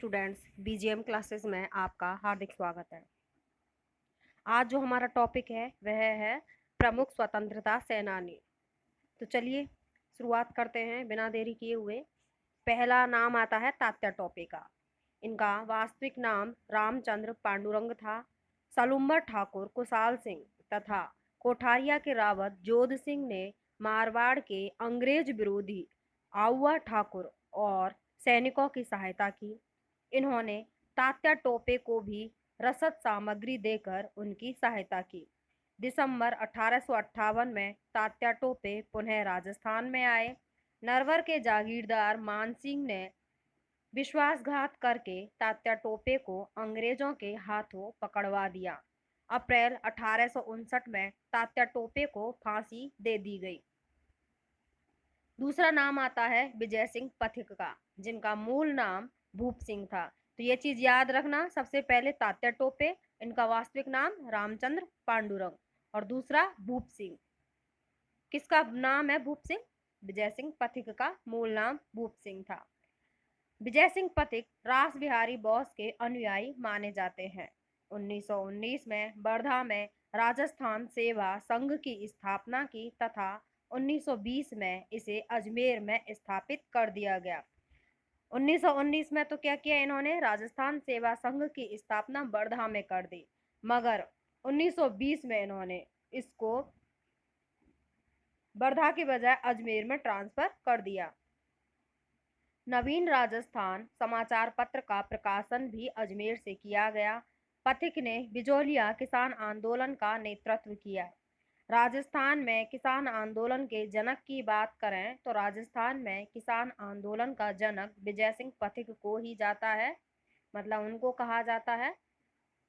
Students, BGM classes में आपका हार्दिक स्वागत है। आज जो हमारा टॉपिक है वह है प्रमुख स्वतंत्रता सेनानी। तो चलिए शुरुआत करते हैं बिना देरी किए हुए। पहला नाम आता है तात्या टोपे का। इनका वास्तविक नाम रामचंद्र पांडुरंग था। सलुम्बर ठाकुर कुशाल सिंह तथा कोठारिया के रावत जोध सिंह ने मारवाड़ के अंग्रेज विरोधी आउवा ठाकुर और सैनिकों की सहायता की। इन्होंने तात्या टोपे को भी रसद सामग्री देकर उनकी सहायता की। दिसंबर 1858 में तात्या टोपे पुनः राजस्थान में आए। नरवर के जागीरदार मानसिंह ने विश्वासघात करके तात्या टोपे को अंग्रेजों के हाथों पकड़वा दिया। अप्रैल 1859 में तात्या टोपे को फांसी दे दी गई। दूसरा नाम आता है विजय सिंह पथिक का, जिनका मूल नाम भूप सिंह था। तो ये चीज याद रखना, सबसे पहले तात्या टोपे, इनका वास्तविक नाम रामचंद्र पांडुरंग, और दूसरा भूप सिंह। किसका नाम है भूप सिंह? विजय सिंह पथिक का मूल नाम भूप सिंह था। विजय सिंह पथिक रास बिहारी बोस के अनुयायी माने जाते हैं। 1919 में वर्धा में राजस्थान सेवा संघ की स्थापना की तथा 1920 में इसे अजमेर में स्थापित कर दिया गया। 1919 में तो क्या किया इन्होंने? राजस्थान सेवा संघ की स्थापना वर्धा में कर दी, मगर 1920 में इन्होंने इसको वर्धा की बजाय अजमेर में ट्रांसफर कर दिया। नवीन राजस्थान समाचार पत्र का प्रकाशन भी अजमेर से किया गया। पथिक ने बिजोलिया किसान आंदोलन का नेतृत्व किया। राजस्थान में किसान आंदोलन के जनक की बात करें तो राजस्थान में किसान आंदोलन का जनक विजय सिंह पथिक को ही जाता है, मतलब उनको कहा जाता है।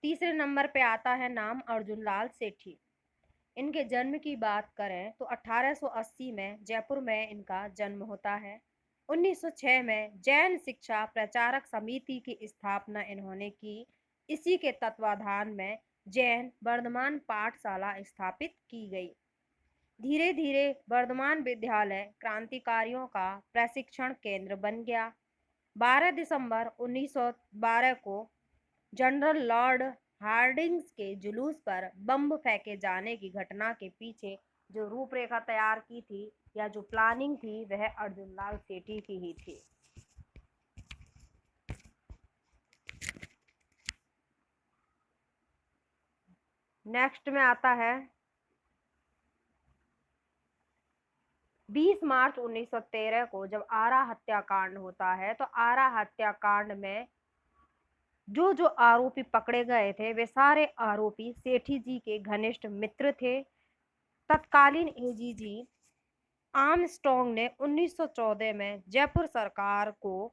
तीसरे नंबर पे आता है नाम अर्जुन लाल सेठी। इनके जन्म की बात करें तो 1880 में जयपुर में इनका जन्म होता है। 1906 में जैन शिक्षा प्रचारक समिति की स्थापना इन्होंने की। इसी के तत्वाधान में जैन वर्धमान पाठशाला स्थापित की गई। धीरे धीरे वर्धमान विद्यालय क्रांतिकारियों का प्रशिक्षण केंद्र बन गया। 12 दिसंबर 1912 को जनरल लॉर्ड हार्डिंग्स के जुलूस पर बम फेंके जाने की घटना के पीछे जो रूपरेखा तैयार की थी या जो प्लानिंग थी वह अर्जुन लाल सेठी की ही थी। नेक्स्ट में आता है 20 मार्च 1913 को जब आरा हत्याकांड होता है, तो आरा हत्याकांड में जो जो आरोपी पकड़े गए थे वे सारे आरोपी सेठी जी के घनिष्ठ मित्र थे। तत्कालीन एजीजी आर्मस्ट्रॉन्ग ने 1914 में जयपुर सरकार को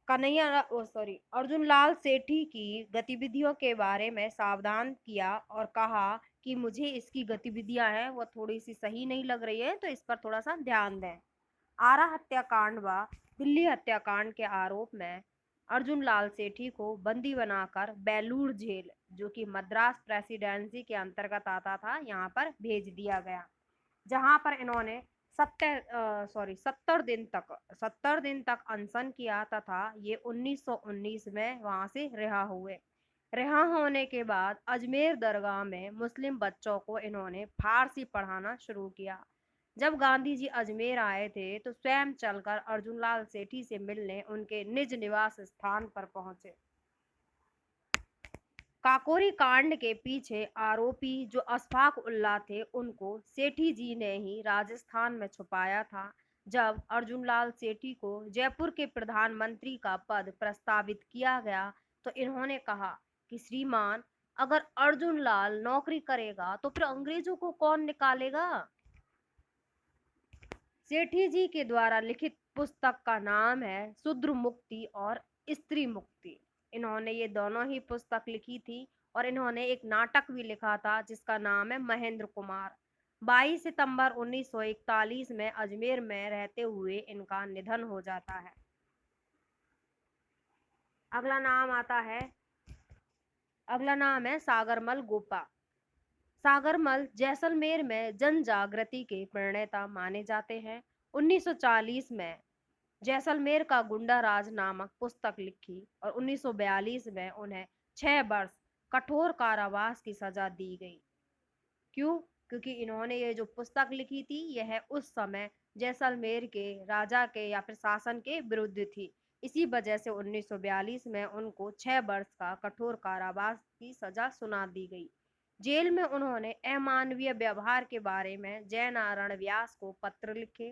अर्जुन लाल सेठी की गतिविधियों के बारे में सावधान किया और कहा कि मुझे इसकी गतिविधियां हैं वो थोड़ी सी सही नहीं लग रही है, तो इस पर थोड़ा सा ध्यान दें। आरा हत्याकांड व दिल्ली हत्याकांड के आरोप में अर्जुन लाल सेठी को बंदी बनाकर बेलूर जेल, जो कि मद्रास प्रेसिडेंसी के अंतर्गत आता था, यहाँ पर भेज दिया गया, जहां पर इन्होंने 70 दिन तक अनशन किया तथा ये 1919 में वहां से रिहा हुए। रिहा होने के बाद अजमेर दरगाह में मुस्लिम बच्चों को इन्होंने फारसी पढ़ाना शुरू किया। जब गांधी जी अजमेर आए थे तो स्वयं चलकर अर्जुन लाल सेठी से मिलने उनके निज निवास स्थान पर पहुंचे। काकोरी कांड के पीछे आरोपी जो अशफाक उल्लाह थे उनको सेठी जी ने ही राजस्थान में छुपाया था। जब अर्जुन लाल सेठी को जयपुर के प्रधानमंत्री का पद प्रस्तावित किया गया तो इन्होंने कहा कि श्रीमान, अगर अर्जुन लाल नौकरी करेगा तो फिर अंग्रेजों को कौन निकालेगा। सेठी जी के द्वारा लिखित पुस्तक का नाम है शूद्र मुक्ति और स्त्री मुक्ति। इन्होंने ये दोनों ही पुस्तक लिखी थी और इन्होंने एक नाटक भी लिखा था जिसका नाम है महेंद्र कुमार। 22 सितंबर 1941 में अजमेर में रहते हुए इनका निधन हो जाता है। अगला नाम है सागरमल गोपा। सागरमल जैसलमेर में जन जागृति के प्रणेता माने जाते हैं। 1940 में जैसलमेर का गुंडा राज नामक पुस्तक लिखी और 1942 में उन्हें 6 वर्ष कठोर कारावास की सजा दी गई। क्यों? क्योंकि इन्होंने ये जो पुस्तक लिखी थी यह उस समय जैसलमेर के राजा के या फिर शासन के विरुद्ध थी। इसी वजह से 1942 में उनको 6 वर्ष का कठोर कारावास की सजा सुना दी गई। जेल में उन्होंने अमानवीय व्यवहार के बारे में जयनारायण व्यास को पत्र लिखे।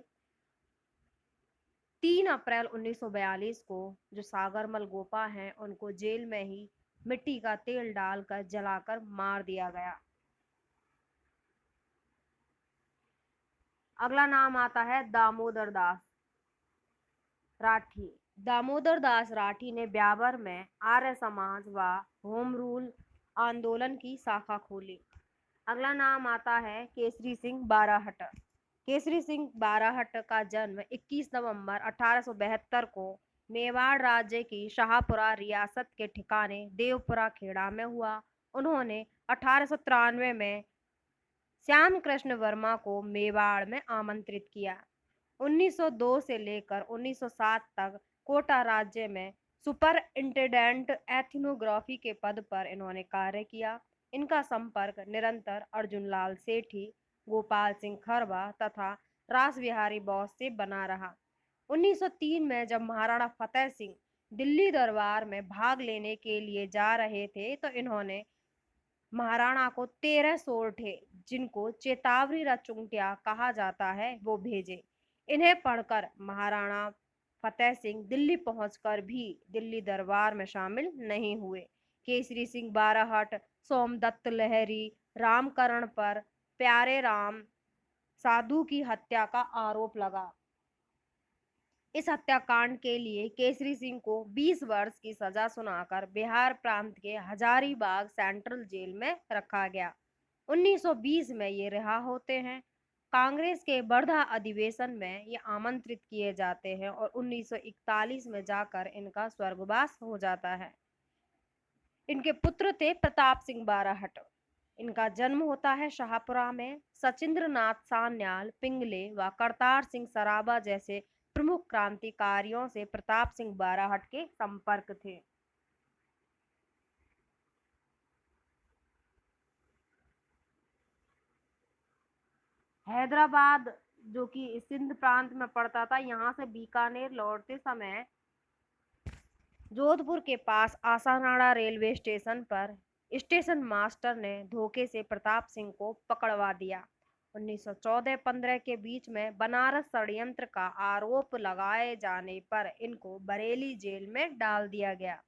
3 अप्रैल 1942 को जो सागरमल गोपा हैं उनको जेल में ही मिट्टी का तेल डालकर जलाकर मार दिया गया। अगला नाम आता है दामोदर दास राठी। दामोदर दास राठी ने ब्यावर में आर्य समाज व होम रूल आंदोलन की शाखा खोली। अगला नाम आता है केसरी सिंह बाराहट। केसरी सिंह बाराहट का जन्म 21 नवंबर 1872 को मेवाड़ राज्य की शाहपुरा रियासत के ठिकाने देवपुरा खेड़ा में हुआ। उन्होंने 1893 में श्याम कृष्ण वर्मा को मेवाड़ में आमंत्रित किया। 1902 से लेकर 1907 तक कोटा राज्य में सुपरिंटेंडेंट एथनोग्राफी के पद पर इन्होंने कार्य किया। इनका संपर्क निरंतर अर्जुन लाल सेठी, गोपाल सिंह खरवा तथा रास बिहारी बोस से बना रहा। 1903 में जब महाराणा फतेह सिंह दिल्ली दरबार में भाग लेने के लिए जा रहे थे तो इन्होंने महाराणा को 13 सोरठे, जिनको चेतावनी रचुंटिया कहा जाता है, वो भेजे। इन्हें पढ़कर महाराणा फतेह सिंह दिल्ली पहुंचकर भी दिल्ली दरबार में शामिल नहीं हुए। केसरी सिंह बाराहट, सोमदत्त लहरी, रामकरण पर प्यारे राम साधु की हत्या का आरोप लगा। इस हत्याकांड के लिए केसरी सिंह को 20 वर्ष की सजा सुनाकर बिहार प्रांत के हजारीबाग सेंट्रल जेल में रखा गया। 1920 में ये रिहा होते हैं। कांग्रेस के वर्धा अधिवेशन में ये आमंत्रित किए जाते हैं और 1941 में जाकर इनका स्वर्गवास हो जाता है। इनके पुत्र थे प्रताप सिंह बाराहट। इनका जन्म होता है शाहपुरा में। सचिंद्र नाथ सान्याल, पिंगले व करतार सिंह सराबा जैसे प्रमुख क्रांतिकारियों से प्रताप सिंह बाराहट के संपर्क थे। हैदराबाद जो कि सिंध प्रांत में पड़ता था, यहाँ से बीकानेर लौटते समय जोधपुर के पास आसानाड़ा रेलवे स्टेशन पर स्टेशन मास्टर ने धोखे से प्रताप सिंह को पकड़वा दिया। 1914-15 के बीच में बनारस षड्यंत्र का आरोप लगाए जाने पर इनको बरेली जेल में डाल दिया गया।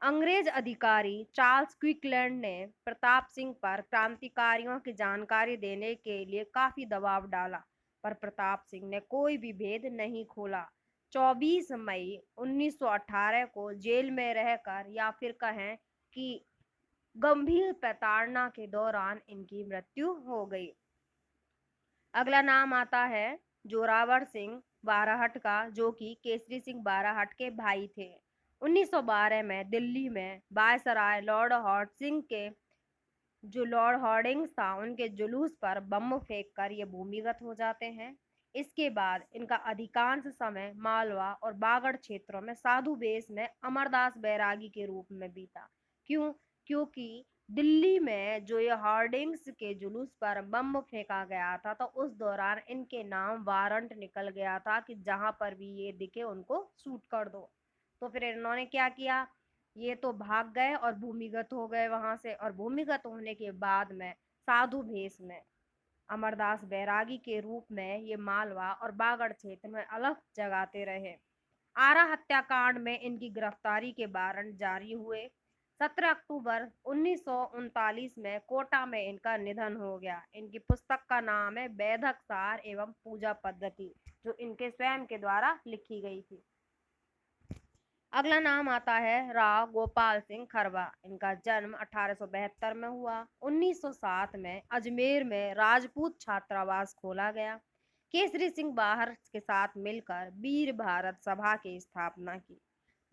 अंग्रेज अधिकारी चार्ल्स क्विकलैंड ने प्रताप सिंह पर क्रांतिकारियों की जानकारी देने के लिए काफी दबाव डाला, पर प्रताप सिंह ने कोई भी भेद नहीं खोला। 24 मई 1918 को जेल में रहकर या फिर कहें कि गंभीर प्रताड़ना के दौरान इनकी मृत्यु हो गई। अगला नाम आता है जोरावर सिंह बाराहट का, जो कि केसरी सिंह बाराहट के भाई थे। 1912 में दिल्ली में वायसराय लॉर्ड हॉर्डिंग्स के जो लॉर्ड हॉर्डिंग्स था उनके जुलूस पर बम फेंक कर ये भूमिगत हो जाते हैं। इसके बाद इनका अधिकांश समय मालवा और बागड़ क्षेत्रों में साधु वेश में अमरदास बैरागी के रूप में बीता। क्यों? क्योंकि दिल्ली में जो ये हॉर्डिंग्स के जुलूस पर बम फेंका गया था तो उस दौरान इनके नाम वारंट निकल गया था कि जहां पर भी ये दिखे उनको शूट कर दो। तो फिर इन्होंने क्या किया, ये तो भाग गए और भूमिगत हो गए वहां से, और भूमिगत होने के बाद में साधु भेष में अमरदास बैरागी के रूप में ये मालवा और बागड़ क्षेत्र में अलग जगाते रहे। आरा हत्याकांड में इनकी गिरफ्तारी के वारंट जारी हुए। 17 अक्टूबर 1939 में कोटा में इनका निधन हो गया। इनकी पुस्तक का नाम है वैदिक सार एवं पूजा पद्धति, जो इनके स्वयं के द्वारा लिखी गई थी। अगला नाम आता है राव गोपाल सिंह खरवा। इनका जन्म 1872 में हुआ। 1907 में अजमेर में राजपूत छात्रावास खोला गया। केसरी सिंह बाहर के साथ मिलकर वीर भारत सभा की स्थापना की।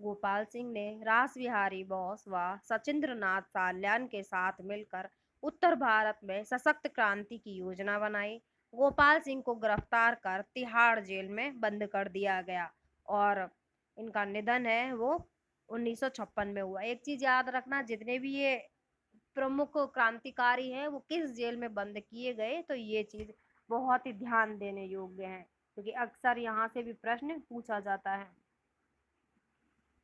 गोपाल सिंह ने रास बिहारी बोस व सचिंद्र नाथ साल्यान के साथ मिलकर उत्तर भारत में सशक्त क्रांति की योजना बनाई। गोपाल सिंह को गिरफ्तार कर तिहाड़ जेल में बंद कर दिया गया। और इनका निधन है वो 1956 में हुआ। एक चीज याद रखना, जितने भी ये प्रमुख क्रांतिकारी हैं वो किस जेल में बंद किए गए, तो ये चीज बहुत ही ध्यान देने योग्य है, क्योंकि अक्सर यहाँ से भी प्रश्न पूछा जाता है।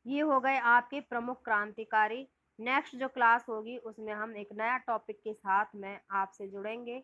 ये हो गए आपके प्रमुख क्रांतिकारी। नेक्स्ट जो क्लास होगी उसमें हम एक नया टॉपिक के साथ में आपसे जुड़ेंगे।